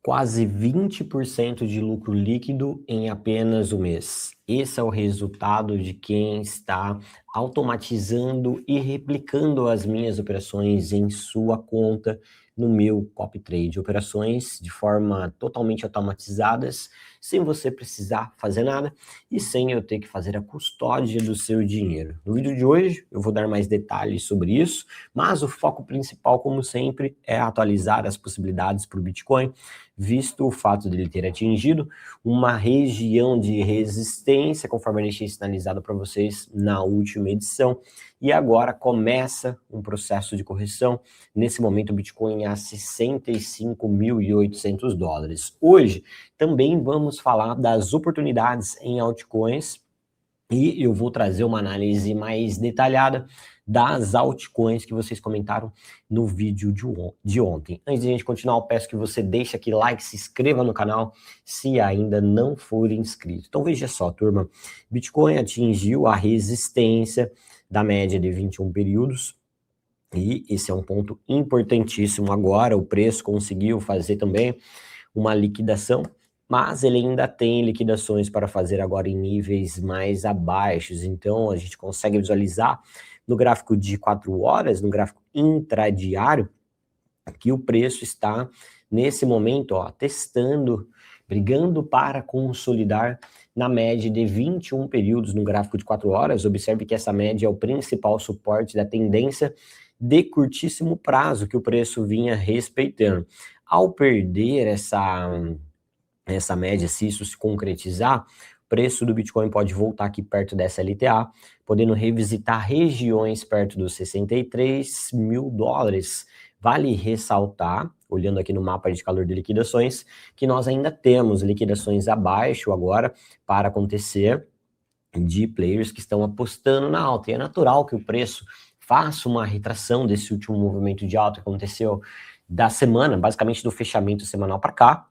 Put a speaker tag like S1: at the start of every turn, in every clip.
S1: Quase 20% de lucro líquido em apenas um mês. Esse é o resultado de quem está automatizando e replicando as minhas operações em sua conta no meu copy trade. Operações de forma totalmente automatizadas, sem você precisar fazer nada e sem eu ter que fazer a custódia do seu dinheiro. No vídeo de hoje eu vou dar mais detalhes sobre isso, mas o foco principal, como sempre, é atualizar as possibilidades para o Bitcoin, visto o fato dele ter atingido uma região de resistência, conforme eu deixei sinalizado para vocês na última edição, e agora começa um processo de correção. Nesse momento o Bitcoin a $65.800. Hoje também vamos falar das oportunidades em altcoins, e eu vou trazer uma análise mais detalhada das altcoins que vocês comentaram no vídeo de ontem. Antes de a gente continuar, eu peço que você deixe aqui like, se inscreva no canal se ainda não for inscrito. Então veja só, turma, Bitcoin atingiu a resistência da média de 21 períodos, e esse é um ponto importantíssimo. Agora o preço conseguiu fazer também uma liquidação, mas ele ainda tem liquidações para fazer agora em níveis mais abaixos. Então a gente consegue visualizar no gráfico de 4 horas, no gráfico intradiário, que o preço está nesse momento, ó, testando, brigando para consolidar na média de 21 períodos no gráfico de 4 horas. Observe que essa média é o principal suporte da tendência de curtíssimo prazo que o preço vinha respeitando. Ao perder essa média, se isso se concretizar, o preço do Bitcoin pode voltar aqui perto dessa LTA, podendo revisitar regiões perto dos $63.000. Vale ressaltar, olhando aqui no mapa de calor de liquidações, que nós ainda temos liquidações abaixo agora para acontecer de players que estão apostando na alta. E é natural que o preço faça uma retração desse último movimento de alta que aconteceu da semana, basicamente do fechamento semanal para cá,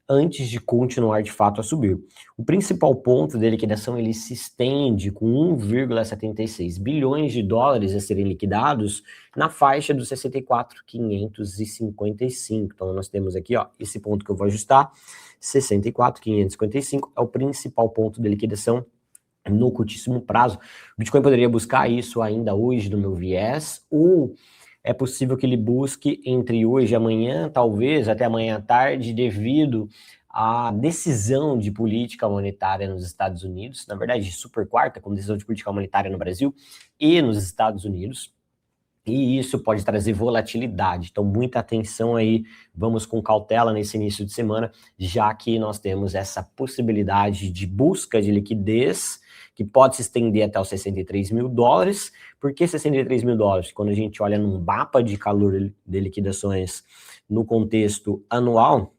S1: antes de continuar de fato a subir. O principal ponto de liquidação, ele se estende com 1,76 bilhões de dólares a serem liquidados na faixa dos 64.555. Então nós temos aqui, ó, esse ponto que eu vou ajustar, 64.555 é o principal ponto de liquidação no curtíssimo prazo. O Bitcoin poderia buscar isso ainda hoje no meu viés, ou é possível que ele busque entre hoje e amanhã, talvez até amanhã à tarde, devido à decisão de política monetária nos Estados Unidos, na verdade, super quarta, como decisão de política monetária no Brasil e nos Estados Unidos, e isso pode trazer volatilidade. Então, muita atenção aí, vamos com cautela nesse início de semana, já que nós temos essa possibilidade de busca de liquidez, que pode se estender até os $63.000. Por que $63.000? Quando a gente olha num mapa de calor de liquidações no contexto anual,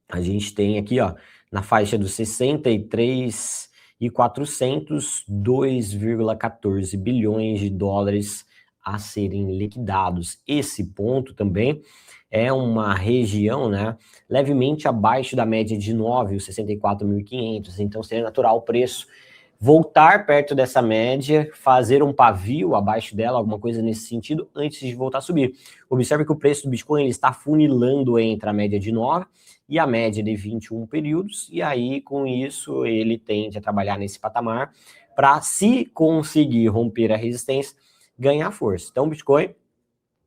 S1: a gente tem aqui, ó, na faixa dos 63.400, 2,14 bilhões de dólares a serem liquidados. Esse ponto também é uma região, né, levemente abaixo da média de 9, os 64.500. Então seria natural o preço voltar perto dessa média, fazer um pavio abaixo dela, alguma coisa nesse sentido, antes de voltar a subir. Observe que o preço do Bitcoin ele está funilando entre a média de 9 e a média de 21 períodos, e aí com isso ele tende a trabalhar nesse patamar para, se conseguir romper a resistência, ganhar força. Então o Bitcoin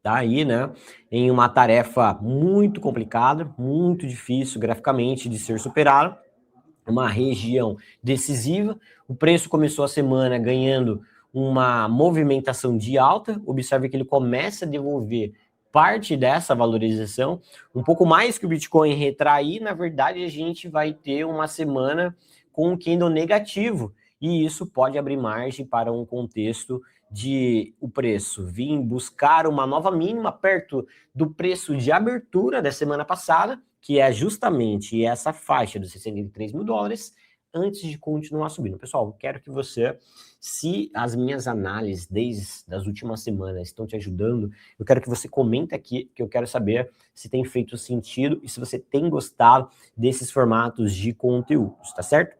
S1: tá aí, né, em uma tarefa muito complicada, muito difícil graficamente de ser superado, uma região decisiva. O preço começou a semana ganhando uma movimentação de alta. Observe que ele começa a devolver parte dessa valorização, um pouco mais que o Bitcoin retrair. Na verdade, a gente vai ter uma semana com um candle negativo, e isso pode abrir margem para um contexto de o preço vir buscar uma nova mínima perto do preço de abertura da semana passada, que é justamente essa faixa dos $63.000, antes de continuar subindo. Pessoal, quero que você, se as minhas análises desde as últimas semanas estão te ajudando, eu quero que você comente aqui, que eu quero saber se tem feito sentido e se você tem gostado desses formatos de conteúdos, tá certo?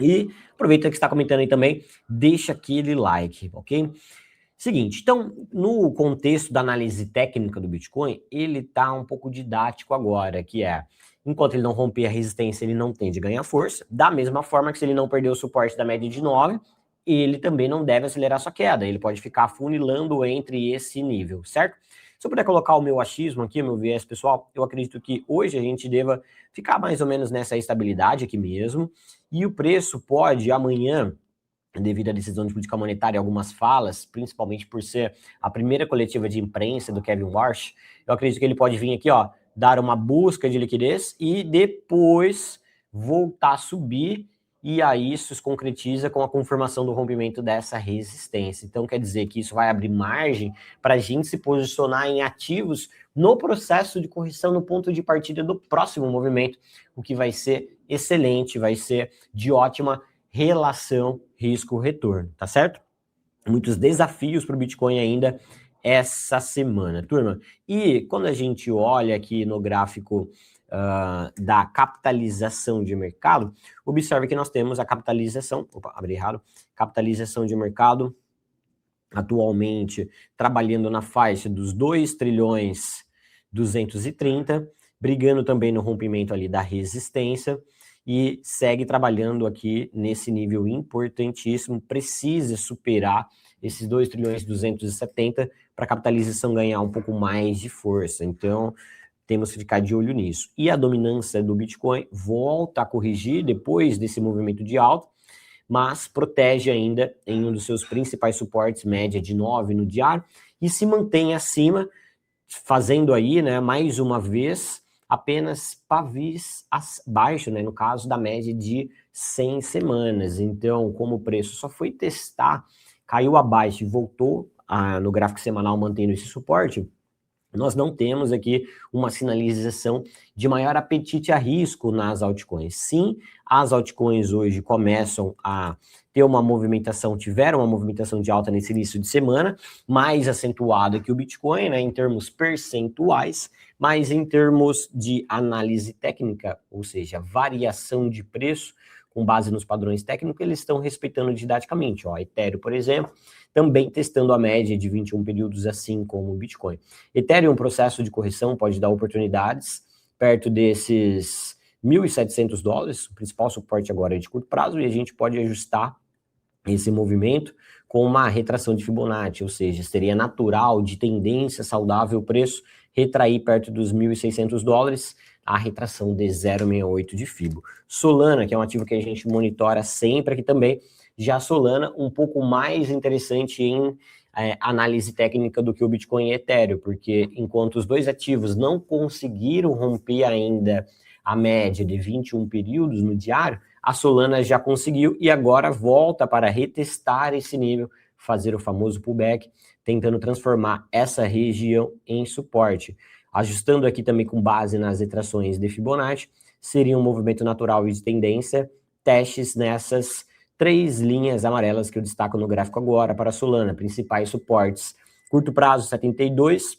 S1: E aproveita que está comentando aí também, deixa aquele like, ok? Seguinte, então, no contexto da análise técnica do Bitcoin, ele está um pouco didático agora, que é, Enquanto ele não romper a resistência, ele não tende a ganhar força. Da mesma forma que se ele não perder o suporte da média de 9, ele também não deve acelerar sua queda. Ele pode ficar afunilando entre esse nível, certo? Se eu puder colocar o meu achismo aqui, o meu viés pessoal, eu acredito que hoje a gente deva ficar mais ou menos nessa estabilidade aqui mesmo, e o preço pode amanhã, devido à decisão de política monetária e algumas falas, principalmente por ser a primeira coletiva de imprensa do Kevin Warsh, eu acredito que ele pode vir aqui, ó, dar uma busca de liquidez e depois voltar a subir, e aí isso se concretiza com a confirmação do rompimento dessa resistência. Então quer dizer que isso vai abrir margem para a gente se posicionar em ativos no processo de correção, no ponto de partida do próximo movimento, o que vai ser excelente, vai ser de ótima relação risco-retorno, tá certo? Muitos desafios para o Bitcoin ainda essa semana, turma. E quando a gente olha aqui no gráfico da capitalização de mercado, observe que nós temos a capitalização, abri errado, capitalização de mercado atualmente trabalhando na faixa dos 2 trilhões 230, brigando também no rompimento ali da resistência, e segue trabalhando aqui nesse nível importantíssimo, precisa superar esses 2 trilhões 270 para a capitalização ganhar um pouco mais de força. Então, temos que ficar de olho nisso. E a dominância do Bitcoin volta a corrigir depois desse movimento de alta, mas protege ainda em um dos seus principais suportes, média de 9 no diário, e se mantém acima, fazendo aí, né, mais uma vez, apenas pavis abaixo, né, no caso da média de 100 semanas. Então, como o preço só foi testar, caiu abaixo e voltou no gráfico semanal mantendo esse suporte, nós não temos aqui uma sinalização de maior apetite a risco nas altcoins. Sim, as altcoins hoje começam a ter uma movimentação, tiveram uma movimentação de alta nesse início de semana, mais acentuada que o Bitcoin, né, em termos percentuais, mas em termos de análise técnica, ou seja, variação de preço, com base nos padrões técnicos, eles estão respeitando didaticamente. Ó, Ethereum, por exemplo, também testando a média de 21 períodos, assim como o Bitcoin. Ethereum, um processo de correção, pode dar oportunidades perto desses $1.700, o principal suporte agora é de curto prazo, e a gente pode ajustar esse movimento com uma retração de Fibonacci, ou seja, seria natural, de tendência saudável o preço, retrair perto dos $1.600, a retração de 0,68 de Fibo. Solana, que é um ativo que a gente monitora sempre aqui também, já a Solana um pouco mais interessante em análise técnica do que o Bitcoin e Ethereum, porque enquanto os dois ativos não conseguiram romper ainda a média de 21 períodos no diário, a Solana já conseguiu e agora volta para retestar esse nível, fazer o famoso pullback, tentando transformar essa região em suporte. Ajustando aqui também com base nas retrações de Fibonacci, seria um movimento natural e de tendência, testes nessas 3 linhas amarelas que eu destaco no gráfico agora para a Solana, principais suportes, curto prazo 72,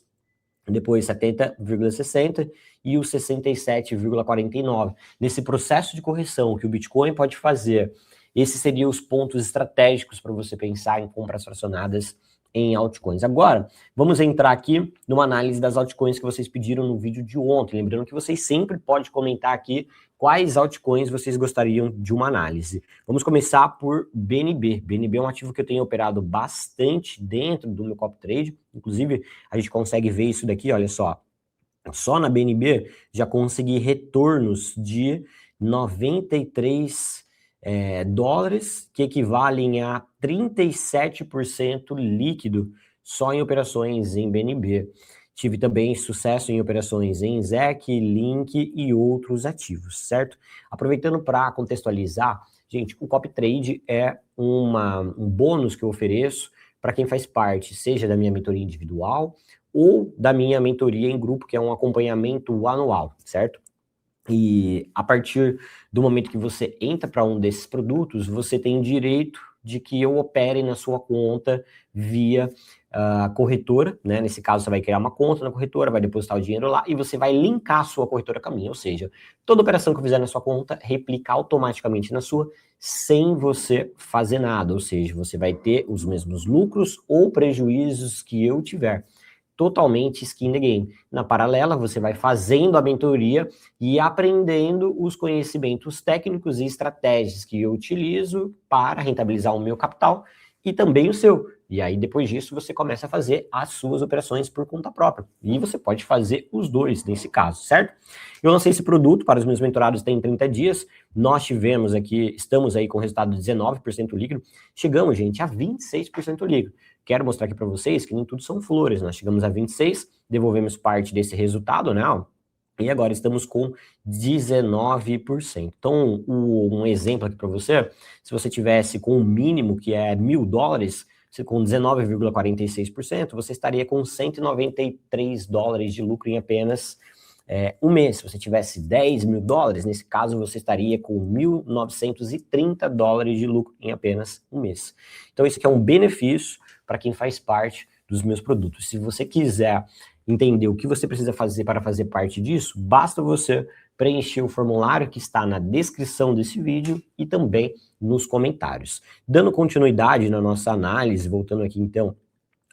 S1: depois 70,60 e o 67,49. Nesse processo de correção que o Bitcoin pode fazer, esses seriam os pontos estratégicos para você pensar em compras fracionadas em altcoins. Agora, vamos entrar aqui numa análise das altcoins que vocês pediram no vídeo de ontem. Lembrando que vocês sempre podem comentar aqui quais altcoins vocês gostariam de uma análise. Vamos começar por BNB. BNB é um ativo que eu tenho operado bastante dentro do meu copy trade. Inclusive, a gente consegue ver isso daqui, olha só. Só na BNB já consegui retornos de 93 dólares, que equivalem a 37% líquido só em operações em BNB. Tive também sucesso em operações em ZEC, Link e outros ativos, certo? Aproveitando para contextualizar, gente, o copy trade é um bônus que eu ofereço para quem faz parte, seja da minha mentoria individual ou da minha mentoria em grupo, que é um acompanhamento anual, certo? E a partir do momento que você entra para um desses produtos, você tem direito de que eu opere na sua conta via corretora, né? Nesse caso, você vai criar uma conta na corretora, vai depositar o dinheiro lá e você vai linkar a sua corretora com a minha, ou seja, toda operação que eu fizer na sua conta, replicar automaticamente na sua, sem você fazer nada, ou seja, você vai ter os mesmos lucros ou prejuízos que eu tiver. totalmente skin the game. Na paralela, você vai fazendo a mentoria e aprendendo os conhecimentos técnicos e estratégias que eu utilizo para rentabilizar o meu capital e também o seu. E aí, depois disso, você começa a fazer as suas operações por conta própria. E você pode fazer os dois nesse caso, certo? Eu lancei esse produto para os meus mentorados tem 30 dias. Nós tivemos aqui, estamos aí com resultado de 19% líquido. Chegamos, gente, a 26% líquido. Quero mostrar aqui para vocês que nem tudo são flores. Nós chegamos a 26, devolvemos parte desse resultado, né? E agora estamos com 19%. Então, um exemplo aqui para você, se você tivesse com o mínimo, que é $1.000, com 19,46%, você estaria com $193 de lucro em apenas um mês. Se você tivesse $10 mil, nesse caso você estaria com $1.930 de lucro em apenas um mês. Então, isso aqui é um benefício para quem faz parte dos meus produtos. Se você quiser entender o que você precisa fazer para fazer parte disso, basta você preencher o formulário que está na descrição desse vídeo e também nos comentários. Dando continuidade na nossa análise, voltando aqui então,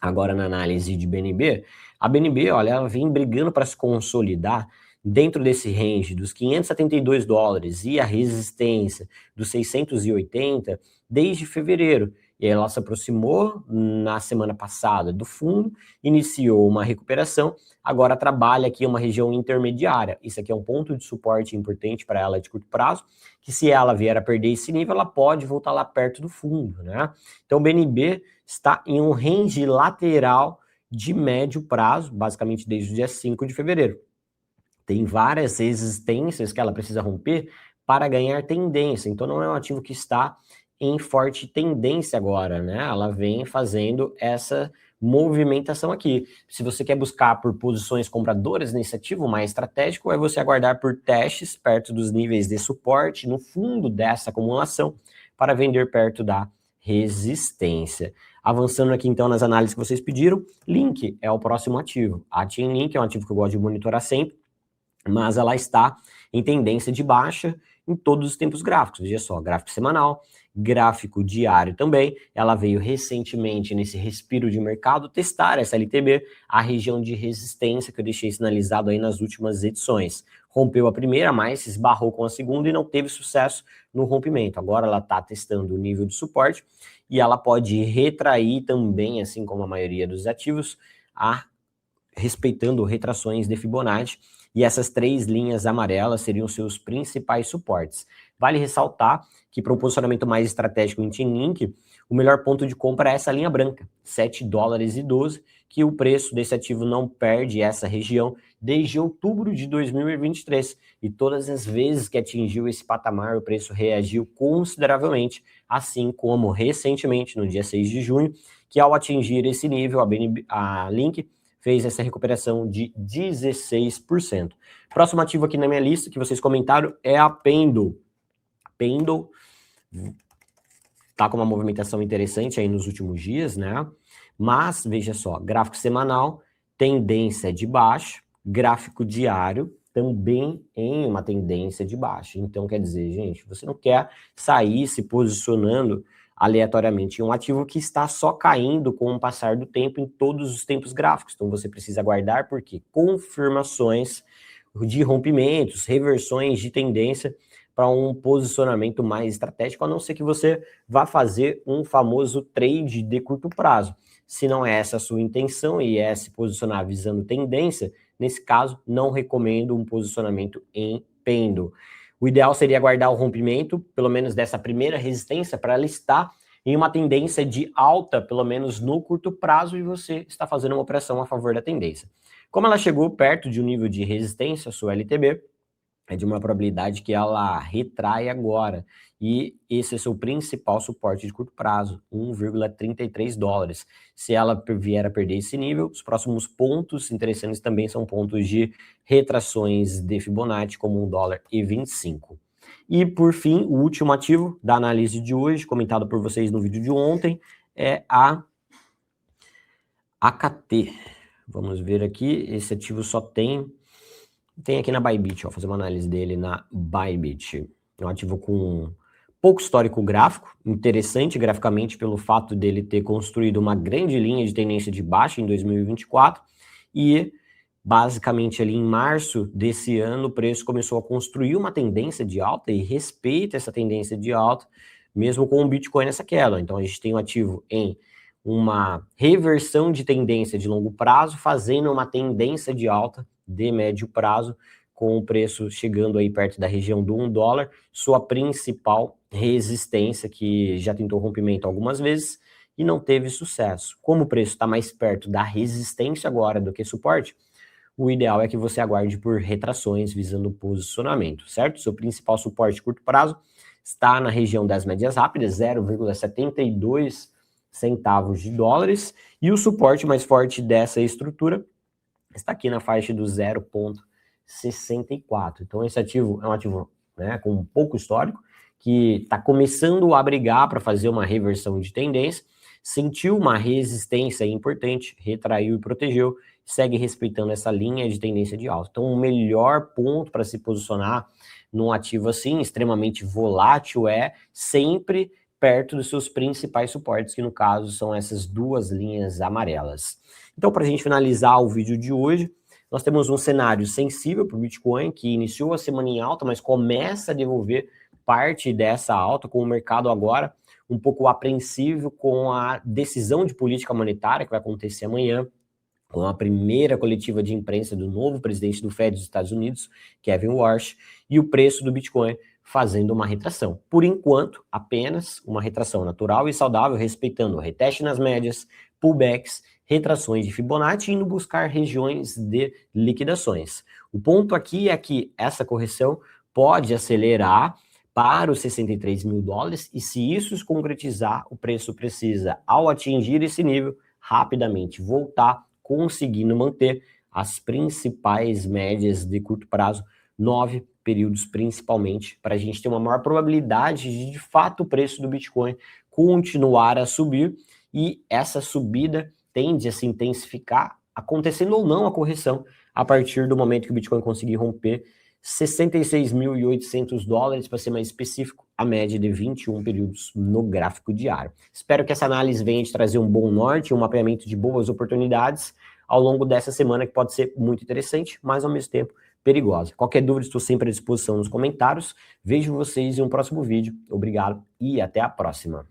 S1: agora na análise de BNB, a BNB, olha, ela vem brigando para se consolidar dentro desse range dos $572 e a resistência dos 680 desde fevereiro. E ela se aproximou na semana passada do fundo, iniciou uma recuperação, agora trabalha aqui uma região intermediária. Isso aqui é um ponto de suporte importante para ela de curto prazo, que se ela vier a perder esse nível, ela pode voltar lá perto do fundo, né? Então o BNB está em um range lateral de médio prazo, basicamente desde o dia 5 de fevereiro. Tem várias resistências que ela precisa romper para ganhar tendência, então não é um ativo que está em forte tendência agora, né? Ela vem fazendo essa movimentação aqui. Se você quer buscar por posições compradoras nesse ativo mais estratégico, é você aguardar por testes perto dos níveis de suporte no fundo dessa acumulação para vender perto da resistência. Avançando aqui então nas análises que vocês pediram, Link é o próximo ativo. A Chainlink é um ativo que eu gosto de monitorar sempre, mas ela está em tendência de baixa em todos os tempos gráficos. Veja só, gráfico semanal, gráfico diário também. Ela veio recentemente nesse respiro de mercado testar essa LTB, a região de resistência que eu deixei sinalizado aí nas últimas edições. Rompeu a primeira, mas se esbarrou com a segunda e não teve sucesso no rompimento. Agora ela está testando o nível de suporte e ela pode retrair também, assim como a maioria dos ativos, respeitando retrações de Fibonacci. E essas três linhas amarelas seriam seus principais suportes. Vale ressaltar que para um posicionamento mais estratégico em Chainlink, o melhor ponto de compra é essa linha branca, $7,12, que o preço desse ativo não perde essa região desde outubro de 2023. E todas as vezes que atingiu esse patamar, o preço reagiu consideravelmente, assim como recentemente, no dia 6 de junho, que ao atingir esse nível, a Link fez essa recuperação de 16%. Próximo ativo aqui na minha lista, que vocês comentaram, é a Pendle. Pendle tá com uma movimentação interessante aí nos últimos dias, né? Mas, veja só, gráfico semanal, tendência de baixa, gráfico diário, também em uma tendência de baixa. Então, quer dizer, gente, você não quer sair se posicionando aleatoriamente em um ativo que está só caindo com o passar do tempo em todos os tempos gráficos. Então você precisa aguardar porque confirmações de rompimentos, reversões de tendência para um posicionamento mais estratégico, a não ser que você vá fazer um famoso trade de curto prazo. Se não é essa a sua intenção e é se posicionar visando tendência, nesse caso não recomendo um posicionamento em Pendle. O ideal seria aguardar o rompimento, pelo menos dessa primeira resistência, para ela estar em uma tendência de alta, pelo menos no curto prazo, e você está fazendo uma operação a favor da tendência. Como ela chegou perto de um nível de resistência, sua LTB, é de uma probabilidade que ela retrai agora. E esse é o seu principal suporte de curto prazo, $1,33. Se ela vier a perder esse nível, os próximos pontos interessantes também são pontos de retrações de Fibonacci, como $1,25. E, por fim, o último ativo da análise de hoje, comentado por vocês no vídeo de ontem, é a AKT. Vamos ver aqui, esse ativo só tem aqui na Bybit, vou fazer uma análise dele na Bybit. É um ativo com pouco histórico gráfico, interessante graficamente pelo fato dele ter construído uma grande linha de tendência de baixa em 2024 e basicamente ali em março desse ano o preço começou a construir uma tendência de alta e respeita essa tendência de alta, mesmo com o Bitcoin nessa queda. Então a gente tem um ativo em uma reversão de tendência de longo prazo, fazendo uma tendência de alta de médio prazo, com o preço chegando aí perto da região do $1, sua principal resistência, que já tentou rompimento algumas vezes e não teve sucesso. Como o preço está mais perto da resistência agora do que suporte, o ideal é que você aguarde por retrações visando posicionamento, certo? Seu principal suporte de curto prazo está na região das médias rápidas, 0,72 centavos de dólares, e o suporte mais forte dessa estrutura está aqui na faixa do 0,64. Então esse ativo é um ativo, né, com pouco histórico, que está começando a brigar para fazer uma reversão de tendência, sentiu uma resistência importante, retraiu e protegeu, segue respeitando essa linha de tendência de alta. Então o melhor ponto para se posicionar num ativo assim, extremamente volátil, é sempre perto dos seus principais suportes, que no caso são essas duas linhas amarelas. Então, para a gente finalizar o vídeo de hoje, nós temos um cenário sensível para o Bitcoin, que iniciou a semana em alta, mas começa a devolver parte dessa alta, com o mercado agora um pouco apreensivo com a decisão de política monetária que vai acontecer amanhã, com a primeira coletiva de imprensa do novo presidente do Fed dos Estados Unidos, Kevin Warsh, e o preço do Bitcoin fazendo uma retração. Por enquanto, apenas uma retração natural e saudável, respeitando o reteste nas médias, pullbacks, retrações de Fibonacci, indo buscar regiões de liquidações. O ponto aqui é que essa correção pode acelerar para os 63 mil dólares, e se isso se concretizar, o preço precisa, ao atingir esse nível, rapidamente voltar, conseguindo manter as principais médias de curto prazo, 9 períodos principalmente, para a gente ter uma maior probabilidade de fato, o preço do Bitcoin continuar a subir, e essa subida tende a se intensificar, acontecendo ou não a correção, a partir do momento que o Bitcoin conseguir romper 66.800 dólares, para ser mais específico, a média de 21 períodos no gráfico diário. Espero que essa análise venha te trazer um bom norte, um mapeamento de boas oportunidades ao longo dessa semana, que pode ser muito interessante, mas ao mesmo tempo perigosa. Qualquer dúvida, estou sempre à disposição nos comentários. Vejo vocês em um próximo vídeo. Obrigado e até a próxima.